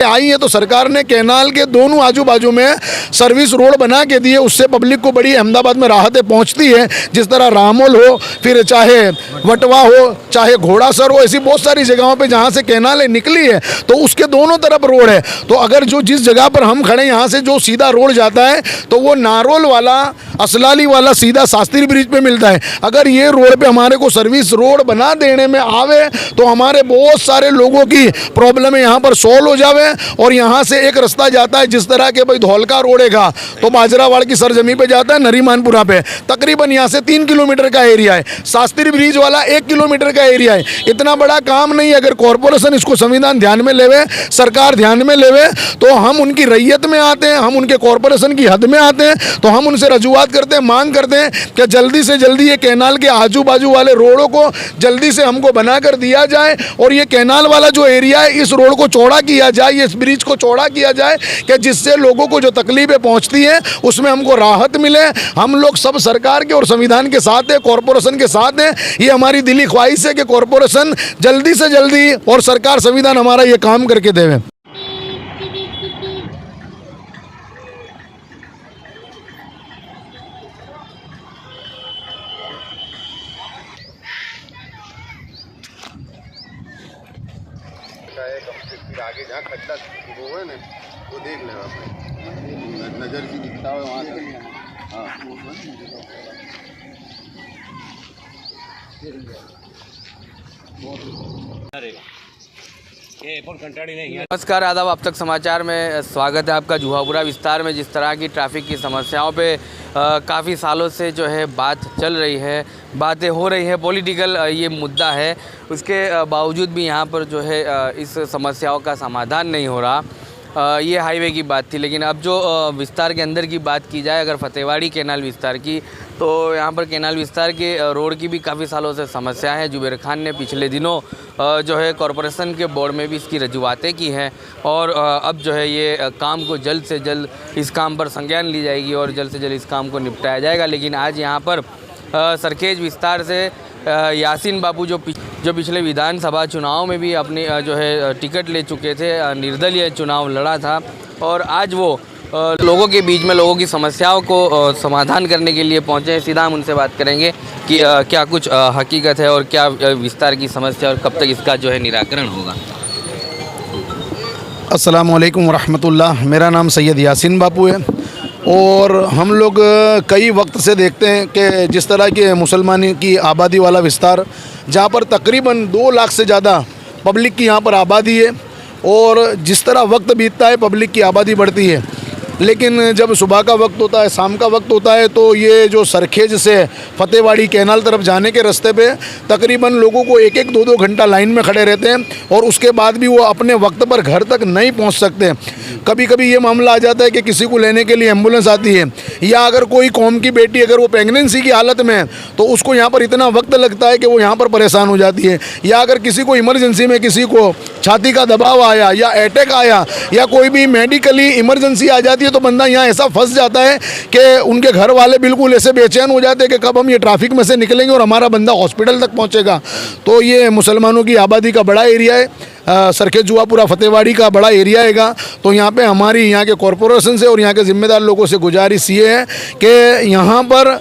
आई है तो सरकार ने कैनाल के दोनों आजू बाजू में सर्विस रोड बना के दिए। उससे पब्लिक को बड़ी अहमदाबाद में राहतें पहुंचती है। जिस तरह रामोल हो, फिर चाहे वटवा हो, चाहे घोड़ासर हो, ऐसी बहुत सारी जगहों पे जहां से कैनाल निकली है तो उसके दोनों तरफ रोड है। तो अगर जो जिस जगह पर हम खड़े यहाँ से जो सीधा रोड जाता है तो वो नारोल वाला, असलाली वाला सीधा शास्त्री ब्रिज पे मिलता है। अगर ये रोड पे हमारे को सर्विस रोड बना देने में आवे तो हमारे बहुत सारे लोगों की प्रॉब्लम यहाँ पर सॉल्व हो जावे। और यहाँ से एक रास्ता जाता है जिस तरह के भाई धौलका रोडेगा तो बाजरावाड़ की सरजमी पे जाता है नरीमानपुरा पे, तकरीबन यहाँ से 3 किलोमीटर का एरिया है। शास्त्री ब्रिज वाला 1 किलोमीटर का एरिया है। इतना बड़ा काम नहीं है। अगर कॉरपोरेशन इसको संविधान ध्यान में लेवे, सरकार ध्यान में लेवे तो हम उनकी रैयत में आते हैं, हम उनके कॉरपोरेशन की हद में आते हैं तो हम उनसे रजूआत करते हैं, मांग करते हैं कि जल्दी से जल्दी ये कैनाल के आजू बाजू वाले रोडों को जल्दी से हमको बना कर दिया जाए। और ये कैनाल वाला जो एरिया है इस रोड को चौड़ा किया जाए, इस ब्रिज को चौड़ा किया जाए कि जिससे लोगों को जो तकलीफें पहुंचती हैं उसमें हमको राहत मिले। हम लोग सब सरकार के और संविधान के साथ है, कॉरपोरेशन के साथ है। ये हमारी दिली ख्वाहिश है कि कॉरपोरेशन जल्दी से जल्दी और सरकार संविधान हमारा ये काम करके देवे। फिर आगे जहाँ खड्डा वो है ना वो देख लेना अपने नज़र से दिखता है वहाँ से। हाँ नमस्कार, आदाब। अब तक समाचार में स्वागत है आपका। जुहापुरा विस्तार में जिस तरह की ट्रैफिक की समस्याओं पे काफ़ी सालों से जो है बात चल रही है, बातें हो रही है, पॉलिटिकल ये मुद्दा है, उसके बावजूद भी यहाँ पर जो है इस समस्याओं का समाधान नहीं हो रहा। ये हाईवे की बात थी, लेकिन अब जो विस्तार के अंदर की बात की जाए, अगर फतेहवाड़ी कैनाल विस्तार की, तो यहाँ पर कैनाल विस्तार के रोड की भी काफ़ी सालों से समस्या है। जुबेर खान ने पिछले दिनों जो है कॉरपोरेशन के बोर्ड में भी इसकी रजूआतें की हैं और अब जो है ये काम को जल्द से जल्द इस काम पर संज्ञान ली जाएगी और जल्द से जल्द इस काम को निपटाया जाएगा। लेकिन आज यहाँ पर सरखेज विस्तार से यासीन बापू जो पिछले विधानसभा चुनाव में भी अपनी जो है टिकट ले चुके थे, निर्दलीय चुनाव लड़ा था और आज वो लोगों के बीच में लोगों की समस्याओं को समाधान करने के लिए पहुंचे हैं। सीधा हम उनसे बात करेंगे कि क्या कुछ हकीकत है और क्या विस्तार की समस्या और कब तक इसका जो है निराकरण होगा। अस्सलाम वालेकुम वरहमतुल्लाह। मेरा नाम सैयद यासीन बापू है और हम लोग कई वक्त से देखते हैं कि जिस तरह के मुसलमानी की आबादी वाला विस्तार, जहाँ पर तकरीबन 2 लाख से ज़्यादा पब्लिक की यहाँ पर आबादी है और जिस तरह वक्त बीतता है पब्लिक की आबादी बढ़ती है, लेकिन जब सुबह का वक्त होता है, शाम का वक्त होता है तो ये जो सरखेज से फतेहवाड़ी कैनाल तरफ जाने के रास्ते पे तकरीबन लोगों को 1-1, 2-2 घंटा लाइन में खड़े रहते हैं और उसके बाद भी वो अपने वक्त पर घर तक नहीं पहुंच सकते। कभी कभी ये मामला आ जाता है कि किसी को लेने के लिए एम्बुलेंस आती है, या अगर कोई कौम की बेटी अगर वो प्रेगनेंसी की हालत में है तो उसको यहाँ पर इतना वक्त लगता है कि वो यहाँ पर परेशान हो जाती है। या अगर किसी को इमरजेंसी में किसी को छाती का दबाव आया या अटैक आया या कोई भी मेडिकली इमरजेंसी आ जाती है तो बंदा यहाँ ऐसा फंस जाता है कि उनके घर वाले बिल्कुल ऐसे बेचैन हो जाते हैं कि कब हम ये ट्रैफिक में से निकलेंगे और हमारा बंदा हॉस्पिटल तक पहुँचेगा। तो ये मुसलमानों की आबादी का बड़ा एरिया है, सरखेज जुहापुरा फतेहवाड़ी का बड़ा एरिया हैगा। तो यहाँ पे हमारी यहाँ के कॉरपोरेशन से और यहाँ के ज़िम्मेदार लोगों से गुजारिश ये है कि यहाँ पर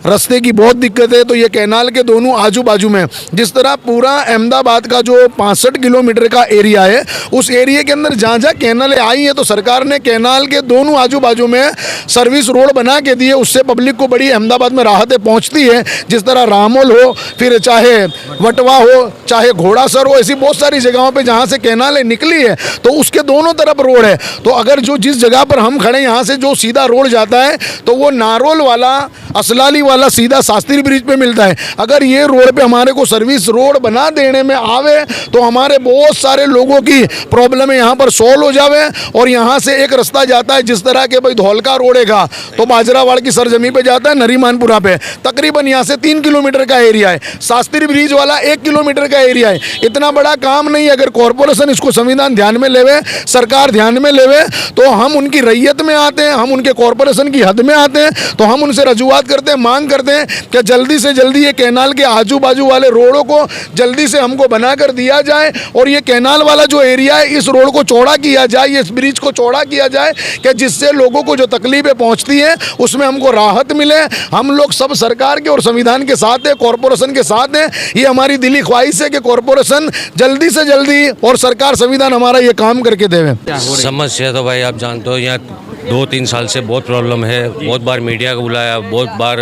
रास्ते की बहुत दिक्कत है। तो ये कैनाल के दोनों आजू बाजू में जिस तरह पूरा अहमदाबाद का जो 65 किलोमीटर का एरिया है, उस एरिया के अंदर जहाँ जहाँ कैनालें आई हैं तो सरकार ने कैनाल के दोनों आजू बाजू में सर्विस रोड बना के दिए। उससे पब्लिक को बड़ी अहमदाबाद में राहतें पहुँचती है। जिस तरह रामोल हो, फिर चाहे वटवा हो, चाहे घोड़ासर हो, ऐसी बहुत सारी जगहों पर जहाँ से कैनालें निकली है तो उसके दोनों तरफ रोड है। तो अगर जो जिस जगह पर हम खड़े यहाँ से जो सीधा रोड जाता है तो वो नारोल वाला, असलाली वाला सीधा शास्त्री ब्रिज पे मिलता है। अगर ये रोड पे हमारे को सर्विस रोड बना देने में आवे तो हमारे बहुत सारे लोगों की प्रॉब्लम यहाँ पर सॉल्व हो जावे। और यहाँ से एक रास्ता जाता है जिस तरह के भाई धौलका रोडेगा तो बाजरावाड़ की सरजमी पे जाता है नरीमानपुरा पे, तकरीबन यहाँ से 3 किलोमीटर का एरिया है। शास्त्री ब्रिज वाला 1 किलोमीटर का एरिया है। इतना बड़ा काम नहीं है। अगर कॉरपोरेशन इसको संविधान ध्यान में लेवे, सरकार ध्यान में लेवे तो हम उनकी रैयत में आते हैं, हम उनके कॉरपोरेशन की हद में आते हैं तो हम उनसे रजूआत करते हैं, मांग मांग करते हैं कि जल्दी से जल्दी ये कैनाल के आजू बाजू वाले रोडों को जल्दी से हमको बना कर दिया जाए और ये कैनाल वाला जो एरिया है इस रोड को चौड़ा किया जाए, इस ब्रिज को चौड़ा किया जाए कि जिससे लोगों को जो तकलीफें पहुंचती हैं उसमें हमको राहत मिले। हम लोग सब सरकार के और संविधान के साथ हैं, कॉरपोरेशन के साथ हैं। ये हमारी दिली ख्वाहिश है कि कॉरपोरेशन जल्दी से जल्दी और सरकार संविधान हमारा ये काम करके देवे। समस्या तो भाई आप जानते हो, यहाँ 2-3 साल से बहुत प्रॉब्लम है। बहुत बार मीडिया को बुलाया, बहुत बार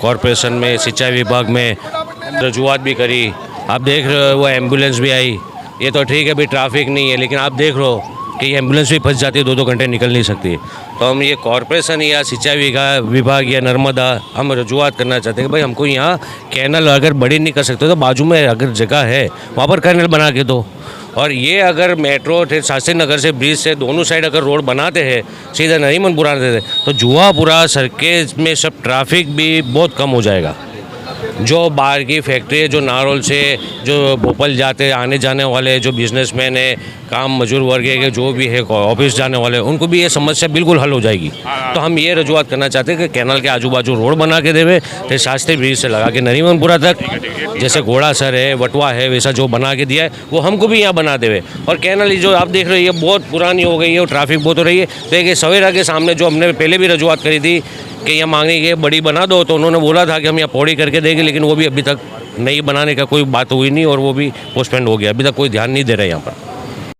कॉरपोरेशन में, सिंचाई विभाग में रजूआत भी करी। आप देख रहे हो वो एम्बुलेंस भी आई। ये तो ठीक है भाई ट्रैफिक नहीं है, लेकिन आप देख रहे हो कि ये एम्बुलेंस भी फंस जाती है, 2-2 घंटे निकल नहीं सकती। तो हम ये कॉरपोरेशन या सिंचाई विभाग या नर्मदा हम रजूआत करना चाहते हैं कि भाई हमको यहाँ कैनल अगर बड़ी नहीं कर सकते तो बाजू में अगर जगह है वहाँ पर कैनल बना के दो। और ये अगर मेट्रो शास्त्री नगर से ब्रिज से दोनों साइड अगर रोड बनाते हैं सीधा नरीमनपुरा देते तो जुहापुरा सर्किट में सब ट्रैफिक भी बहुत कम हो जाएगा। जो बाहर की फैक्ट्री है, जो नारोल से जो भोपाल जाते आने जाने वाले जो बिजनेसमैन है, काम मजदूर वर्ग है, जो भी है ऑफिस जाने वाले, उनको भी ये समस्या बिल्कुल हल हो जाएगी। तो हम ये रजूआत करना चाहते हैं कि कैनाल के आजू बाजू रोड बना के देवे, फिर शास्त्री ब्रिज से लगा के नरीमनपुरा तक जैसे घोड़ासर है, वटवा है, वैसा जो बना के दिया है वो हमको भी यहाँ बना देवे। और कैनाल जो आप देख रहे हैं ये बहुत पुरानी हो गई है और ट्रैफिक बहुत हो रही है। तो एक सवेरा के सामने जो हमने पहले भी रजूआत करी थी कि यहाँ मांगने की बड़ी बना दो, तो उन्होंने बोला था कि हम यहाँ पौड़ी करके देंगे, लेकिन वो भी अभी तक नहीं बनाने का कोई बात हुई नहीं और वो भी पोस्टपोन हो गया। अभी तक कोई ध्यान नहीं दे रहा है यहाँ पर।